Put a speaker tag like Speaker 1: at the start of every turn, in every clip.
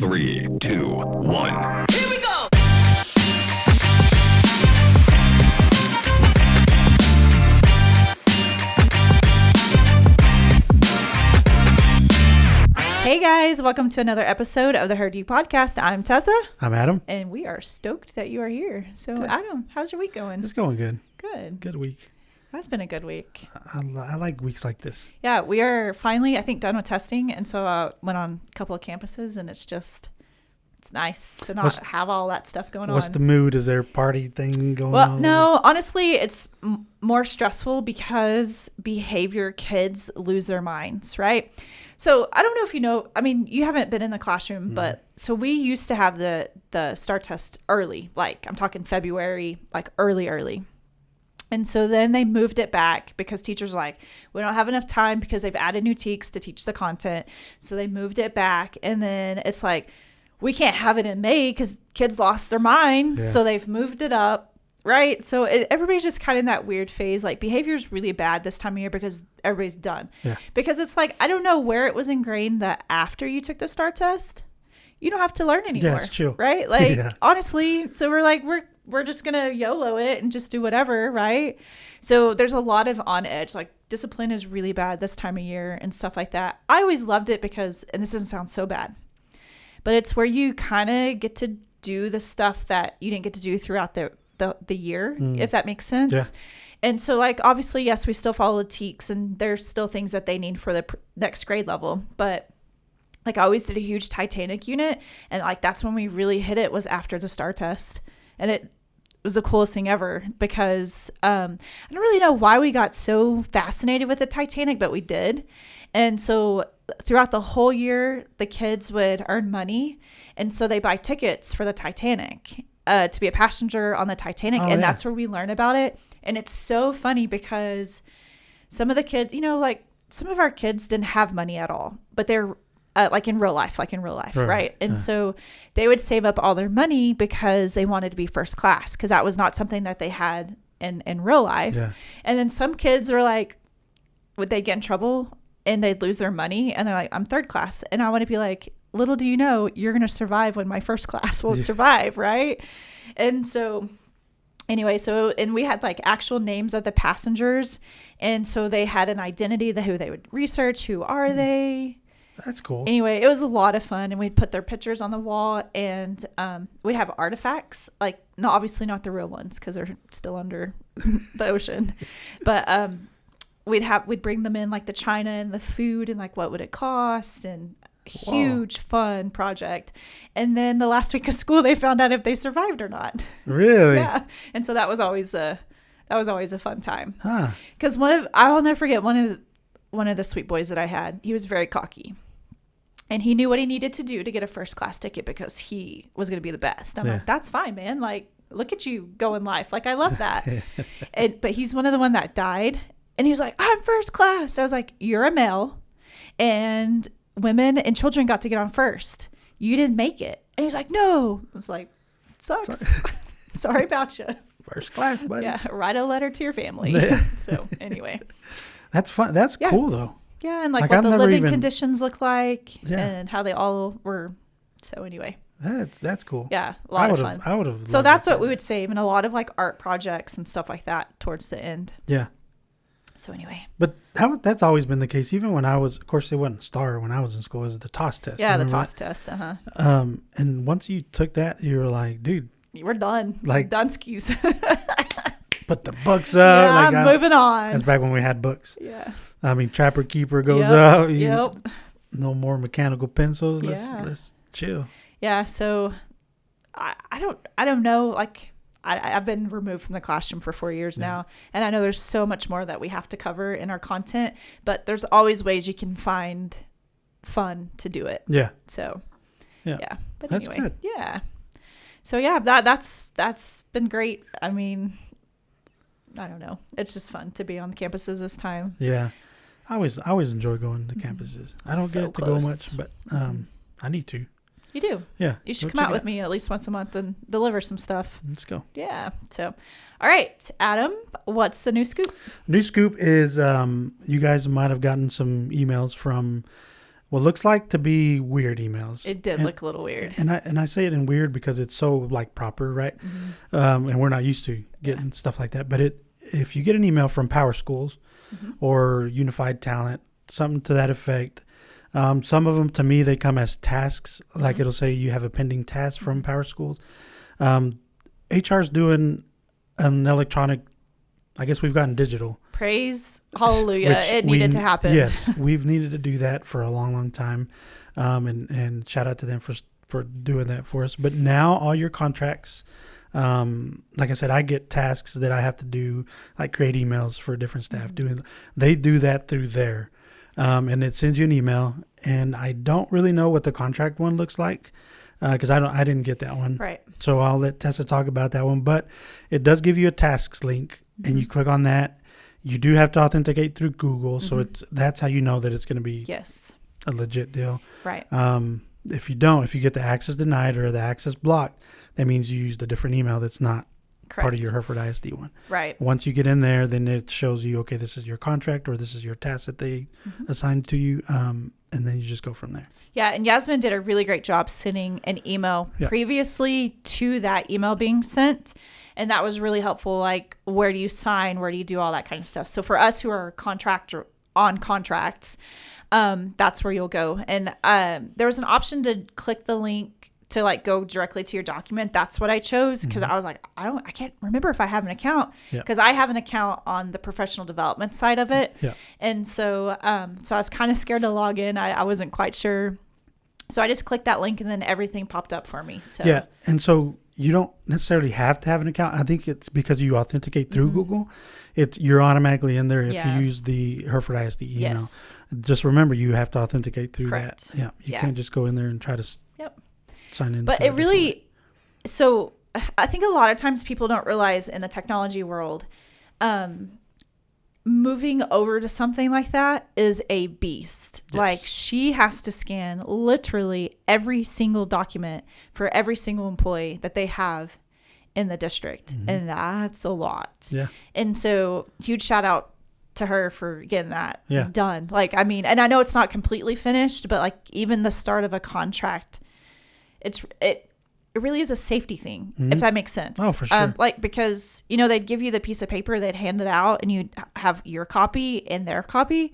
Speaker 1: 3, 2, 1.
Speaker 2: Here we go! Hey guys, welcome to another episode of the HerdU podcast. I'm Tessa.
Speaker 3: I'm Adam.
Speaker 2: And we are stoked that you are here. So Adam, how's your week going?
Speaker 3: It's going good.
Speaker 2: Good
Speaker 3: Week.
Speaker 2: That's been a good week.
Speaker 3: I like weeks like this.
Speaker 2: Yeah, we are finally, I think, done with testing. And so I went on a couple of campuses and it's nice to not have all that stuff going on.
Speaker 3: What's the mood? Is there a party thing going on?
Speaker 2: Well, no, honestly, it's more stressful because behavior kids lose their minds, right? So I don't know if you know, I mean, you haven't been in the classroom, but so we used to have the STAR test early, like I'm talking February, like early. And so then they moved it back because teachers were like, we don't have enough time because they've added new TEKs to teach the content. So they moved it back. And then it's like, we can't have it in May because kids lost their minds. Yeah. So they've moved it up, right? So everybody's just kind of in that weird phase. Like behavior is really bad this time of year because everybody's done. Yeah. Because it's like, I don't know where it was ingrained that after you took the STAR test, you don't have to learn anymore.
Speaker 3: Yeah, it's true.
Speaker 2: Right? Like, honestly, so we're like, we're just going to YOLO it and just do whatever, right? So there's a lot of on edge, like discipline is really bad this time of year and stuff like that. I always loved it because, and this doesn't sound so bad, but it's where you kind of get to do the stuff that you didn't get to do throughout the year, if that makes sense. Yeah. And so like, obviously, yes, we still follow the TEKs and there's still things that they need for the next grade level, but like I always did a huge Titanic unit. And like, that's when we really hit it was after the STAR test. And it was the coolest thing ever because I don't really know why we got so fascinated with the Titanic, but we did. And so throughout the whole year, the kids would earn money. And so they buy tickets for the Titanic to be a passenger on the Titanic. And that's where we learn about it. And it's so funny because some of the kids, you know, like some of our kids didn't have money at all, but they're like in real life, right? And so they would save up all their money because they wanted to be first class because that was not something that they had in real life. Yeah. And then some kids are like, would they get in trouble and they'd lose their money? And they're like, I'm third class. And I want to be like, little do you know, you're going to survive when my first class won't survive, right? And so anyway, and we had like actual names of the passengers. And so they had an identity, who they would research, who are they?
Speaker 3: That's cool.
Speaker 2: Anyway, it was a lot of fun, and we'd put their pictures on the wall, and we'd have artifacts, like obviously not the real ones because they're still under the ocean, but we'd bring them in like the china and the food and like what would it cost, and huge fun project. And then the last week of school, they found out if they survived or not.
Speaker 3: Really?
Speaker 2: Yeah, and so that was always a fun time. Because I'll never forget one of the sweet boys that I had. He was very cocky. And he knew what he needed to do to get a first class ticket because he was going to be the best. I'm like, that's fine, man. Like, look at you go in life. Like, I love that. But he's one of the one that died. And he was like, I'm first class. I was like, you're a male. And women and children got to get on first. You didn't make it. And he's like, no. I was like, sucks. Sorry about you.
Speaker 3: First class, buddy.
Speaker 2: Yeah, write a letter to your family. So, anyway.
Speaker 3: That's fun. That's cool, though.
Speaker 2: Yeah, and like what the living conditions look like and how they all were. So anyway.
Speaker 3: That's cool.
Speaker 2: Yeah, a lot of fun.
Speaker 3: I would have.
Speaker 2: So that's what we would save, and a lot of like art projects and stuff like that towards the end.
Speaker 3: Yeah.
Speaker 2: So anyway.
Speaker 3: But that's always been the case. Even when I was, of course, it wasn't STAR when I was in school. It was the TOS test.
Speaker 2: Yeah, the TOS test.
Speaker 3: And once you took that, you were like, dude,
Speaker 2: we're done. Like Dunskies.
Speaker 3: Put the books up.
Speaker 2: Yeah, like, moving on.
Speaker 3: That's back when we had books.
Speaker 2: Yeah.
Speaker 3: I mean, Trapper Keeper goes up.
Speaker 2: Yep.
Speaker 3: No more mechanical pencils. Let's chill.
Speaker 2: Yeah. So I don't know. Like I've been removed from the classroom for 4 years now, and I know there's so much more that we have to cover in our content, but there's always ways you can find fun to do it. Yeah. So yeah. But
Speaker 3: that's
Speaker 2: anyway,
Speaker 3: good.
Speaker 2: Yeah. So yeah, that's been great. I mean, I don't know. It's just fun to be on the campuses this time.
Speaker 3: Yeah. I always enjoy going to campuses. I don't get to go much, but I need to.
Speaker 2: You do?
Speaker 3: Yeah.
Speaker 2: You should come out with me at least once a month and deliver some stuff.
Speaker 3: Let's go.
Speaker 2: Yeah. So, all right, Adam, what's the new scoop?
Speaker 3: New scoop is you guys might have gotten some emails from what looks like to be weird emails.
Speaker 2: It did look a little weird.
Speaker 3: And I say it in weird because it's so like proper, right?
Speaker 2: Mm-hmm.
Speaker 3: And we're not used to getting stuff like that. But if you get an email from Power Schools or Unified Talent, something to that effect, some of them, to me, they come as tasks. Like it'll say you have a pending task from Power Schools. HR's doing an electronic, I guess we've gotten digital.
Speaker 2: Praise hallelujah. It needed to happen.
Speaker 3: Yes, we've needed to do that for a long, long time. And shout out to them for doing that for us. But now all your contracts, like I said, I get tasks that I have to do, like create emails for different staff. They do that through there. And it sends you an email. And I don't really know what the contract one looks like. Because I didn't get that one.
Speaker 2: Right.
Speaker 3: So I'll let Tessa talk about that one. But it does give you a tasks link, and you click on that. You do have to authenticate through Google, so that's how you know that it's going to be a legit deal.
Speaker 2: Right.
Speaker 3: If you get the access denied or the access blocked, that means you used a different email that's not part of your Hereford ISD one.
Speaker 2: Right.
Speaker 3: Once you get in there, then it shows you, okay, this is your contract or this is your task that they assigned to you, and then you just go from there.
Speaker 2: Yeah, and Yasmin did a really great job sending an email previously to that email being sent. And that was really helpful. Like, where do you sign? Where do you do all that kind of stuff? So for us who are on contracts, that's where you'll go. And there was an option to click the link to like go directly to your document. That's what I chose because I was like, I can't remember if I have an account because I have an account on the professional development side of it. Yeah. And so, so I was kind of scared to log in. I wasn't quite sure. So I just clicked that link and then everything popped up for me. So
Speaker 3: yeah. And so you don't necessarily have to have an account. I think it's because you authenticate through Google. You're automatically in there if you use the Hereford ISD email. Yes. Just remember, you have to authenticate through that. Yeah. You can't just go in there and try to sign in.
Speaker 2: But it really, so I think a lot of times people don't realize in the technology world, moving over to something like that is a beast. Yes. Like she has to scan literally every single document for every single employee that they have in the district. And that's a lot. Yeah. And so huge shout out to her for getting that done. Like, I mean, and I know it's not completely finished, but like even the start of a contract, it really is a safety thing, if that makes sense.
Speaker 3: Oh, for sure.
Speaker 2: Like, because, you know, they'd give you the piece of paper, they'd hand it out, and you'd have your copy and their copy.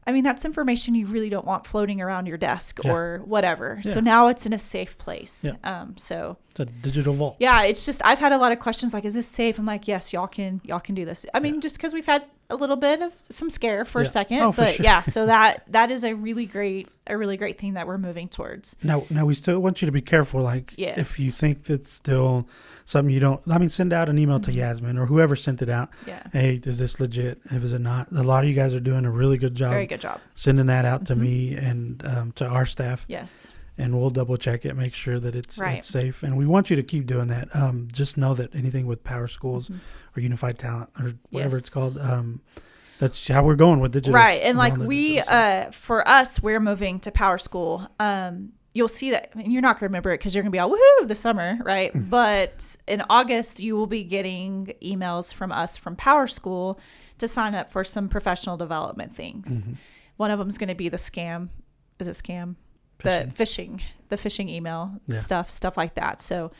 Speaker 2: I mean, that's information you really don't want floating around your desk or whatever. Yeah. So now it's in a safe place. Yeah. So
Speaker 3: it's a digital vault.
Speaker 2: Yeah, it's just I've had a lot of questions like, is this safe? I'm like, yes, y'all can do this. I mean, just because we've had a little bit of some scare for a second, but sure. So that is a really great thing that we're moving towards. Now
Speaker 3: we still want you to be careful. Like if you think that's still something you don't, I mean, send out an email to Yasmin or whoever sent it out. Yeah. Hey, is this legit? If is it not? A lot of you guys are doing a really good job.
Speaker 2: Very good job.
Speaker 3: Sending that out to me and to our staff.
Speaker 2: Yes.
Speaker 3: And we'll double check it, make sure that it's safe. And we want you to keep doing that. Just know that anything with Power Schools or Unified Talent or whatever it's called, that's how we're going with digital.
Speaker 2: Right. And like for us, we're moving to Power School. You'll see that, I mean, you're not going to remember it because you're going to be all woohoo this summer, right? But in August, you will be getting emails from us from Power School to sign up for some professional development things. One of them is going to be the scam. Is it scam? The phishing email stuff like that. So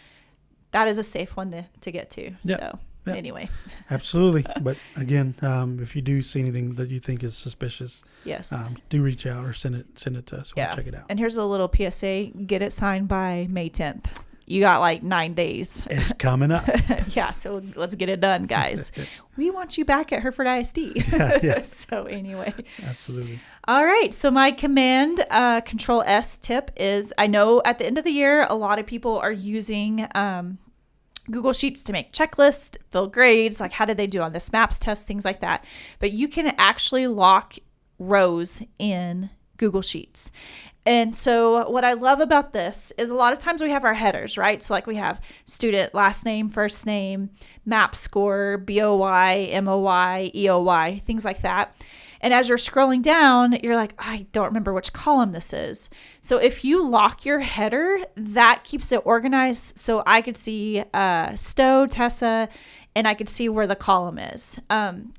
Speaker 2: that is a safe one to get to. Yep. So anyway,
Speaker 3: absolutely. But again, if you do see anything that you think is suspicious, do reach out or send it to us. We'll check it out.
Speaker 2: And here's a little PSA: get it signed by May 10th. You got like 9 days.
Speaker 3: It's coming up.
Speaker 2: So let's get it done, guys. We want you back at Hereford ISD. So anyway.
Speaker 3: Absolutely.
Speaker 2: All right. So my command CTRL S tip is, I know at the end of the year, a lot of people are using Google Sheets to make checklists, fill grades, like how did they do on this MAPS test, things like that. But you can actually lock rows in Google Sheets. And so what I love about this is a lot of times we have our headers, right? So like we have student last name, first name, MAP score, BOY, MOY, EOY, things like that. And as you're scrolling down, you're like, I don't remember which column this is. So if you lock your header, that keeps it organized. So I could see Stowe, Tessa, and I could see where the column is.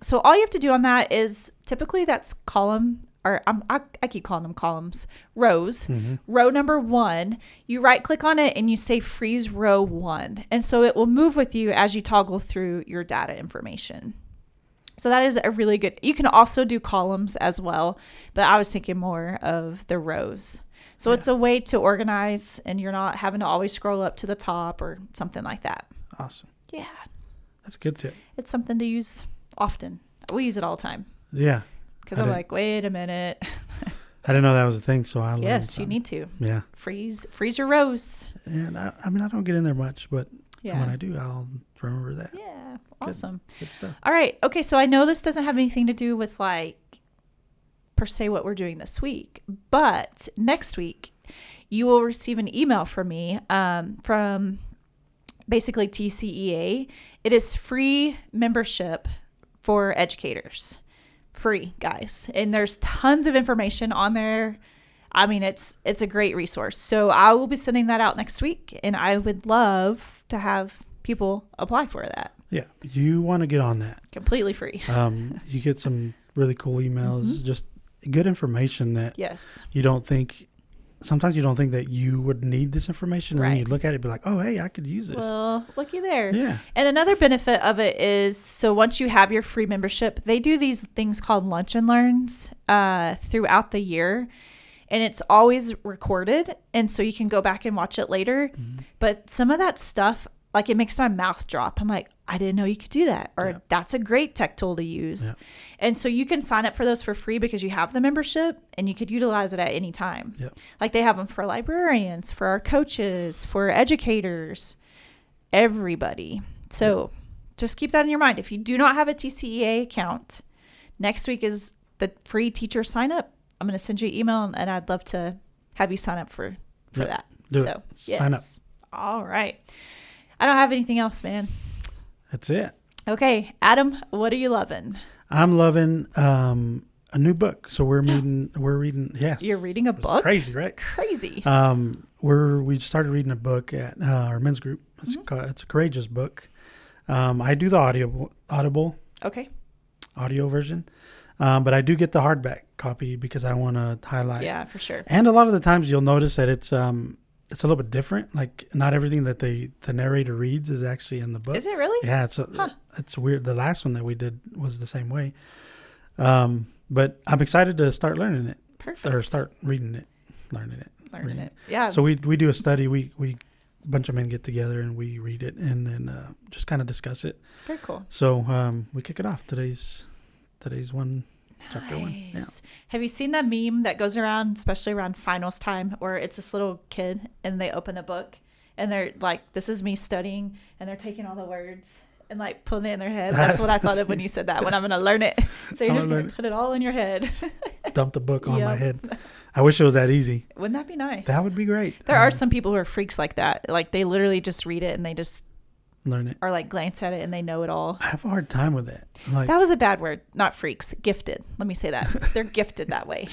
Speaker 2: So all you have to do on that is typically that's column or I keep calling them columns, rows. Row number 1, you right click on it and you say freeze row 1. And so it will move with you as you toggle through your data information. So that is a really good, you can also do columns as well, but I was thinking more of the rows. So it's a way to organize and you're not having to always scroll up to the top or something like that.
Speaker 3: Awesome.
Speaker 2: Yeah.
Speaker 3: That's a good tip.
Speaker 2: It's something to use often. We use it all the time.
Speaker 3: Yeah.
Speaker 2: Because I'm like, wait a minute.
Speaker 3: I didn't know that was a thing, so I learned
Speaker 2: Yes,
Speaker 3: something.
Speaker 2: you need to.
Speaker 3: Yeah.
Speaker 2: Freeze your rows.
Speaker 3: And I mean, I don't get in there much, but
Speaker 2: Yeah.
Speaker 3: when I do, I'll remember that.
Speaker 2: Yeah. Awesome.
Speaker 3: Good stuff.
Speaker 2: All right. Okay. So I know this doesn't have anything to do with like per se what we're doing this week, but next week you will receive an email from me from basically TCEA. It is free membership for educators. Free, guys. And there's tons of information on there. I mean, it's a great resource. So I will be sending that out next week, and I would love to have people apply for that.
Speaker 3: Yeah. You want to get on that.
Speaker 2: Completely free.
Speaker 3: You get some really cool emails, just good information that
Speaker 2: Yes.
Speaker 3: you don't think, sometimes you don't think that you would need this information. And then
Speaker 2: Right.
Speaker 3: you look at it and be like, oh, hey, I could use this.
Speaker 2: Well, looky there.
Speaker 3: Yeah.
Speaker 2: And another benefit of it is, so once you have your free membership, they do these things called lunch and learns throughout the year. And it's always recorded. And so you can go back and watch it later. But some of that stuff, like it makes my mouth drop. I'm like, I didn't know you could do that. Or that's a great tech tool to use.
Speaker 3: Yeah.
Speaker 2: And so you can sign up for those for free because you have the membership and you could utilize it at any time.
Speaker 3: Yep.
Speaker 2: Like they have them for librarians, for our coaches, for educators, everybody. So just keep that in your mind. If you do not have a TCEA account, next week is the free teacher sign up. I'm going to send you an email and I'd love to have you sign up for
Speaker 3: Yep.
Speaker 2: that.
Speaker 3: Do
Speaker 2: so,
Speaker 3: it. Sign up.
Speaker 2: All right. I don't have anything else, man.
Speaker 3: That's it.
Speaker 2: Okay. Adam, what are you loving?
Speaker 3: I'm loving a new book. So we're reading. Yes.
Speaker 2: You're reading a
Speaker 3: It's
Speaker 2: book?
Speaker 3: crazy, right?
Speaker 2: Crazy.
Speaker 3: We started reading a book at our men's group. It's a courageous book. I do the audible
Speaker 2: Okay.
Speaker 3: audio version, but I do get the hardback copy because I want to highlight.
Speaker 2: Yeah, for sure.
Speaker 3: And a lot of the times you'll notice that it's a little bit different. Like not everything that the narrator reads is actually in the book.
Speaker 2: Is it really?
Speaker 3: Yeah, it's weird. The last one that we did was the same way. But I'm excited to start learning it.
Speaker 2: Perfect.
Speaker 3: Or start reading it, learning it.
Speaker 2: Yeah.
Speaker 3: So we do a study. We a bunch of men get together and we read it and then just kind of discuss it.
Speaker 2: Very cool.
Speaker 3: So we kick it off. Today's one. Chapter 1. Yeah.
Speaker 2: Have you seen that meme that goes around, especially around finals time, where it's this little kid and they open a book and they're like, this is me studying, and they're taking all the words and like putting it in their head. That's what I thought of when you said that, when I'm going to learn it. So you're just going to put it all in your head.
Speaker 3: Dump the book on
Speaker 2: Yep.
Speaker 3: my head. I wish it was that easy.
Speaker 2: Wouldn't that be nice?
Speaker 3: That would be great.
Speaker 2: There are some people who are freaks like that. Like they literally just read it and they just
Speaker 3: learn it.
Speaker 2: or like glance at it and they know it all.
Speaker 3: I have a hard time with that. Like
Speaker 2: That was a bad word. Not freaks. Gifted. Let me say that. They're gifted that way.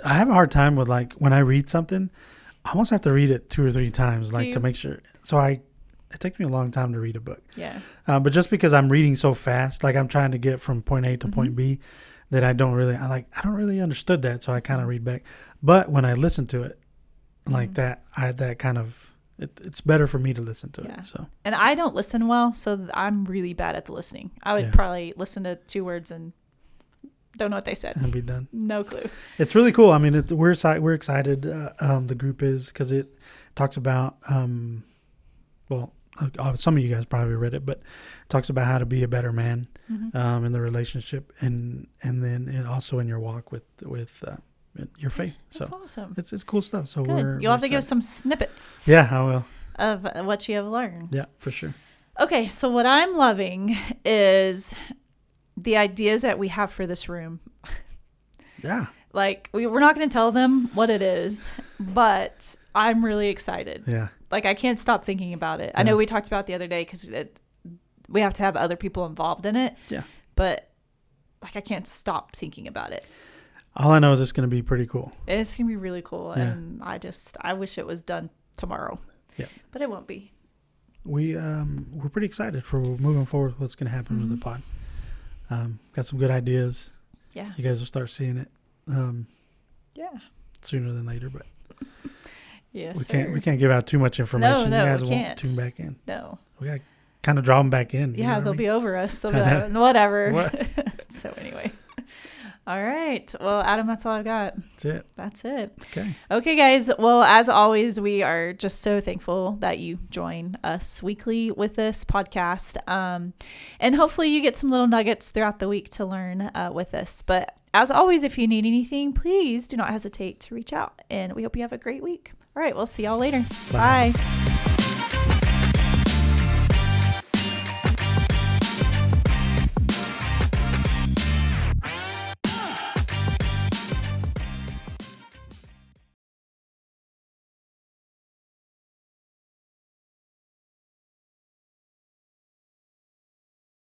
Speaker 3: I have a hard time with like when I read something, I almost have to read it 2 or 3 times like to make sure. So it takes me a long time to read a book.
Speaker 2: Yeah.
Speaker 3: But just because I'm reading so fast, like I'm trying to get from point A to point B, that I don't really understood that. So I kind of read back. But when I listen to it like that, it's better for me to listen to it. So,
Speaker 2: and I don't listen well, so I'm really bad at the listening. I would probably listen to 2 words and don't know what they said.
Speaker 3: and be done.
Speaker 2: No clue.
Speaker 3: It's really cool. I mean, we're excited. The group is because it talks about some of you guys probably read it, but it talks about how to be a better man in the relationship, and then it also in your walk with your faith. So
Speaker 2: That's awesome.
Speaker 3: It's cool stuff. So
Speaker 2: Good. You'll have to give us some snippets.
Speaker 3: Yeah, I will.
Speaker 2: Of what you have learned.
Speaker 3: Yeah, for sure.
Speaker 2: Okay, so what I'm loving is the ideas that we have for this room.
Speaker 3: Yeah.
Speaker 2: Like we're not going to tell them what it is, but I'm really excited.
Speaker 3: Yeah.
Speaker 2: Like I can't stop thinking about it. I know we talked about it the other day because we have to have other people involved in it.
Speaker 3: Yeah.
Speaker 2: But like I can't stop thinking about it.
Speaker 3: All I know is it's going to be pretty cool.
Speaker 2: It's going to be really cool.
Speaker 3: Yeah.
Speaker 2: And I wish it was done tomorrow.
Speaker 3: Yeah.
Speaker 2: But it won't be.
Speaker 3: We're pretty excited for moving forward with what's going to happen with the pod. Got some good ideas.
Speaker 2: Yeah.
Speaker 3: You guys will start seeing it.
Speaker 2: Yeah.
Speaker 3: sooner than later, but
Speaker 2: Yes.
Speaker 3: we can't give out too much information.
Speaker 2: No,
Speaker 3: you guys
Speaker 2: we
Speaker 3: won't
Speaker 2: can't.
Speaker 3: tune back in.
Speaker 2: No.
Speaker 3: We got to kind of draw them back in.
Speaker 2: Yeah, they'll be over us. They'll be like, whatever.
Speaker 3: What?
Speaker 2: So anyway. All right. Well, Adam, that's all I've got.
Speaker 3: That's it.
Speaker 2: That's it.
Speaker 3: Okay.
Speaker 2: Okay, guys. Well, as always, we are just so thankful that you join us weekly with this podcast. And hopefully you get some little nuggets throughout the week to learn with us. But as always, if you need anything, please do not hesitate to reach out. And we hope you have a great week. All right. We'll see y'all later.
Speaker 3: Bye.
Speaker 2: Bye.